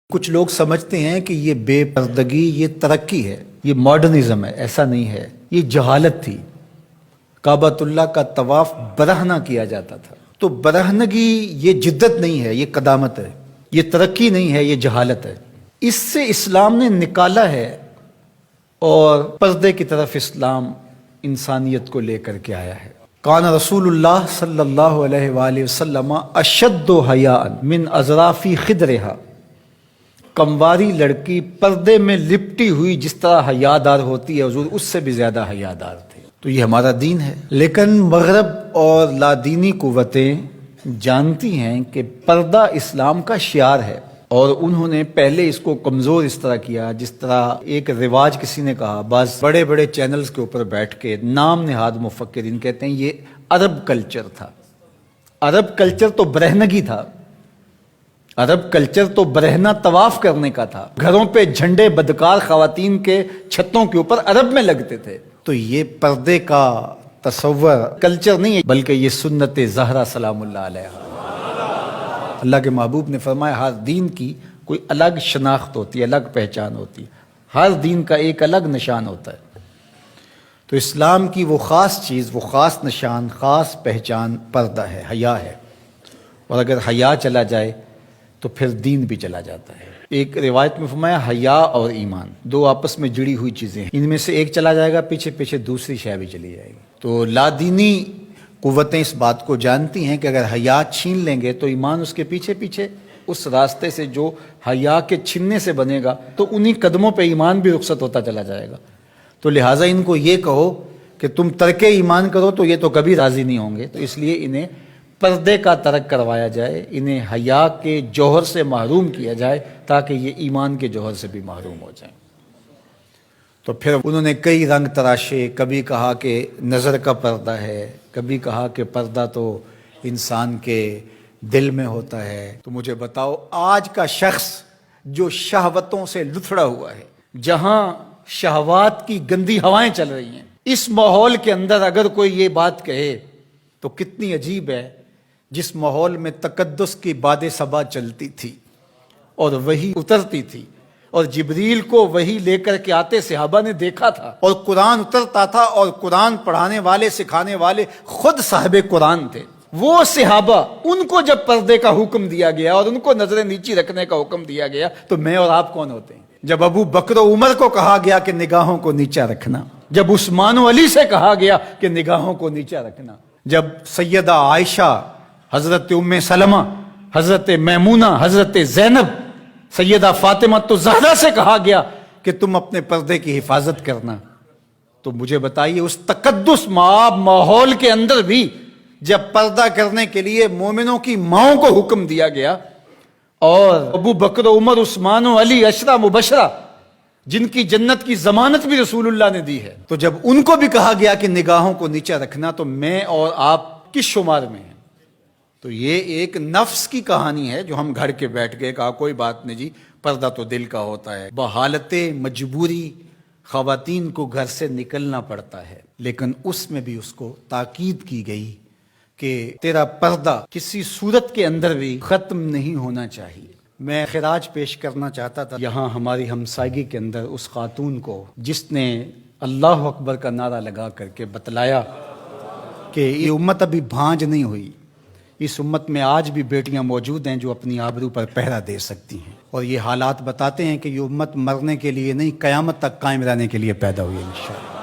کچھ لوگ سمجھتے ہیں کہ یہ بے پردگی یہ ترقی ہے، یہ ماڈرنزم ہے۔ ایسا نہیں ہے، یہ جہالت تھی۔ کعبۃ اللہ کا طواف برہنہ کیا جاتا تھا، تو برہنگی یہ جدت نہیں ہے، یہ قدامت ہے، یہ ترقی نہیں ہے، یہ جہالت ہے۔ اس سے اسلام نے نکالا ہے اور پردے کی طرف اسلام انسانیت کو لے کر کے آیا ہے۔ کان رسول اللہ صلی اللہ علیہ وآلہ وسلم اشد حیاء من اظراف خدرہا، کمواری لڑکی پردے میں لپٹی ہوئی جس طرح حیادار ہوتی ہے، حضور اس سے بھی زیادہ حیادار تھے۔ تو یہ ہمارا دین ہے، لیکن مغرب اور لادینی قوتیں جانتی ہیں کہ پردہ اسلام کا شعار ہے، اور انہوں نے پہلے اس کو کمزور اس طرح کیا جس طرح ایک رواج کسی نے کہا، بعض بڑے بڑے چینلز کے اوپر بیٹھ کے نام نہاد مفکرین کہتے ہیں یہ عرب کلچر تھا۔ عرب کلچر تو برہنگی تھا، عرب کلچر تو برہنہ طواف کرنے کا تھا، گھروں پہ جھنڈے بدکار خواتین کے چھتوں کے اوپر عرب میں لگتے تھے۔ تو یہ پردے کا تصور کلچر نہیں ہے، بلکہ یہ سنت زہرا سلام اللہ علیہا۔ اللہ کے محبوب نے فرمایا ہر دین کی کوئی الگ شناخت ہوتی ہے، الگ پہچان ہوتی ہے، ہر دین کا ایک الگ نشان ہوتا ہے۔ تو اسلام کی وہ خاص چیز، وہ خاص نشان، خاص پہچان پردہ ہے، حیا ہے، اور اگر حیا چلا جائے تو پھر دین بھی چلا جاتا ہے۔ ایک روایت میں فرمایا حیا اور ایمان دو آپس میں جڑی ہوئی چیزیں ہیں، ان میں سے ایک چلا جائے گا پیچھے پیچھے دوسری شے بھی چلی جائے گی۔ تو لادینی قوتیں اس بات کو جانتی ہیں کہ اگر حیا چھین لیں گے تو ایمان اس کے پیچھے پیچھے اس راستے سے جو حیا کے چھننے سے بنے گا، تو انہی قدموں پہ ایمان بھی رخصت ہوتا چلا جائے گا۔ تو لہٰذا ان کو یہ کہو کہ تم ترک ایمان کرو تو یہ تو کبھی راضی نہیں ہوں گے، تو اس لیے انہیں پردے کا ترک کروایا جائے، انہیں حیا کے جوہر سے محروم کیا جائے تاکہ یہ ایمان کے جوہر سے بھی محروم ہو جائیں۔ تو پھر انہوں نے کئی رنگ تراشے، کبھی کہا کہ نظر کا پردہ ہے، کبھی کہا کہ پردہ تو انسان کے دل میں ہوتا ہے۔ تو مجھے بتاؤ آج کا شخص جو شہوتوں سے لتھڑا ہوا ہے، جہاں شہوات کی گندی ہوائیں چل رہی ہیں، اس ماحول کے اندر اگر کوئی یہ بات کہے تو کتنی عجیب ہے، جس ماحول میں تقدس کی باد صبا چلتی تھی اور وحی اترتی تھی، اور جبریل کو وحی لے کر کے آتے صحابہ نے دیکھا تھا، اور قرآن اترتا تھا، اور قرآن پڑھانے والے سکھانے والے خود صاحب قرآن تھے، وہ صحابہ، ان کو جب پردے کا حکم دیا گیا اور ان کو نظریں نیچی رکھنے کا حکم دیا گیا تو میں اور آپ کون ہوتے ہیں؟ جب ابو بکر و عمر کو کہا گیا کہ نگاہوں کو نیچا رکھنا، جب عثمان و علی سے کہا گیا کہ نگاہوں کو نیچا رکھنا، جب سیدہ عائشہ، حضرت ام سلمہ، حضرت میمونہ، حضرت زینب، سیدہ فاطمہ تو زہرا سے کہا گیا کہ تم اپنے پردے کی حفاظت کرنا، تو مجھے بتائیے اس تقدس ماحول کے اندر بھی جب پردہ کرنے کے لیے مومنوں کی ماؤں کو حکم دیا گیا، اور ابو بکر و عمر، عثمان و علی عشرہ مبشرہ جن کی جنت کی ضمانت بھی رسول اللہ نے دی ہے، تو جب ان کو بھی کہا گیا کہ نگاہوں کو نیچا رکھنا، تو میں اور آپ کس شمار میں ہیں؟ تو یہ ایک نفس کی کہانی ہے جو ہم گھڑ کے بیٹھ گئے، کہا کوئی بات نہیں جی، پردہ تو دل کا ہوتا ہے۔ بحالت مجبوری خواتین کو گھر سے نکلنا پڑتا ہے، لیکن اس میں بھی اس کو تاکید کی گئی کہ تیرا پردہ کسی صورت کے اندر بھی ختم نہیں ہونا چاہیے۔ میں خراج پیش کرنا چاہتا تھا یہاں ہماری ہمسائیگی کے اندر اس خاتون کو جس نے اللہ اکبر کا نعرہ لگا کر کے بتلایا کہ یہ امت ابھی بھانج نہیں ہوئی، اس امت میں آج بھی بیٹیاں موجود ہیں جو اپنی آبرو پر پہرا دے سکتی ہیں، اور یہ حالات بتاتے ہیں کہ یہ امت مرنے کے لیے نہیں، قیامت تک قائم رہنے کے لیے پیدا ہوئی ہے انشاءاللہ۔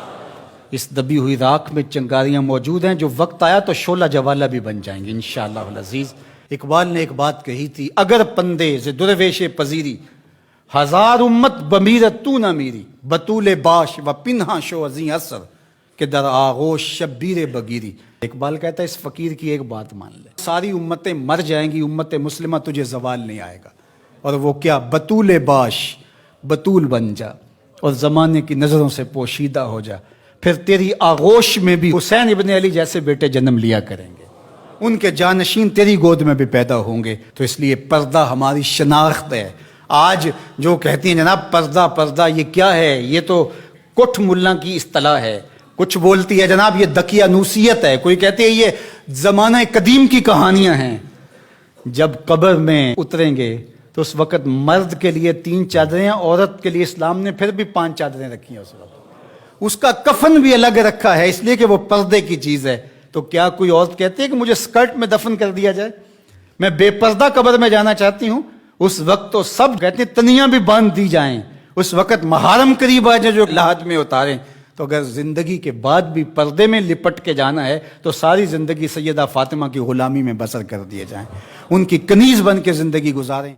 اس دبی ہوئی راکھ میں چنگاریاں موجود ہیں، جو وقت آیا تو شعلہ جوالہ بھی بن جائیں گے انشاءاللہ العزیز۔ اقبال نے ایک بات کہی تھی، اگر پندے ز درویش پذیری، ہزار امت بمیرت تو نہ میری، بطول باش و پنہا شو ازیں اثر کہ در آغوش شبیر بگیری۔ اقبال کہتا ہے اس فقیر کی ایک بات مان لے، ساری امتیں مر جائیں گی، امت مسلمہ تجھے زوال نہیں آئے گا، اور وہ کیا؟ بطول باش، بطول بن جا اور زمانے کی نظروں سے پوشیدہ ہو جا، پھر تیری آغوش میں بھی حسین ابن علی جیسے بیٹے جنم لیا کریں گے، ان کے جانشین تیری گود میں بھی پیدا ہوں گے۔ تو اس لیے پردہ ہماری شناخت ہے۔ آج جو کہتی ہیں جناب پردہ پردہ، یہ کیا ہے؟ یہ تو کٹھ ملا کی اصطلاح ہے، کچھ بولتی ہے جناب یہ دقیانوسیت ہے، کوئی کہتی ہے یہ زمانہ قدیم کی کہانیاں ہیں۔ جب قبر میں اتریں گے تو اس وقت مرد کے لیے 3 چادریں، عورت کے لیے اسلام نے پھر بھی 5 چادریں رکھی ہیں اس وقت. اس کا کفن بھی الگ رکھا ہے، اس لیے کہ وہ پردے کی چیز ہے. تو کیا کوئی عورت کہتی ہے کہ مجھے سکرٹ میں دفن کر دیا جائے، میں بے پردہ قبر میں جانا چاہتی ہوں؟ اس وقت تو سب کہتے ہیں تنیاں بھی باندھ دی جائیں، اس وقت محارم قریب آ جائیں جو لحد میں اتاریں. تو اگر زندگی کے بعد بھی پردے میں لپٹ کے جانا ہے تو ساری زندگی سیدہ فاطمہ کی غلامی میں بسر کر دیے جائیں، ان کی کنیز بن کے زندگی گزاریں.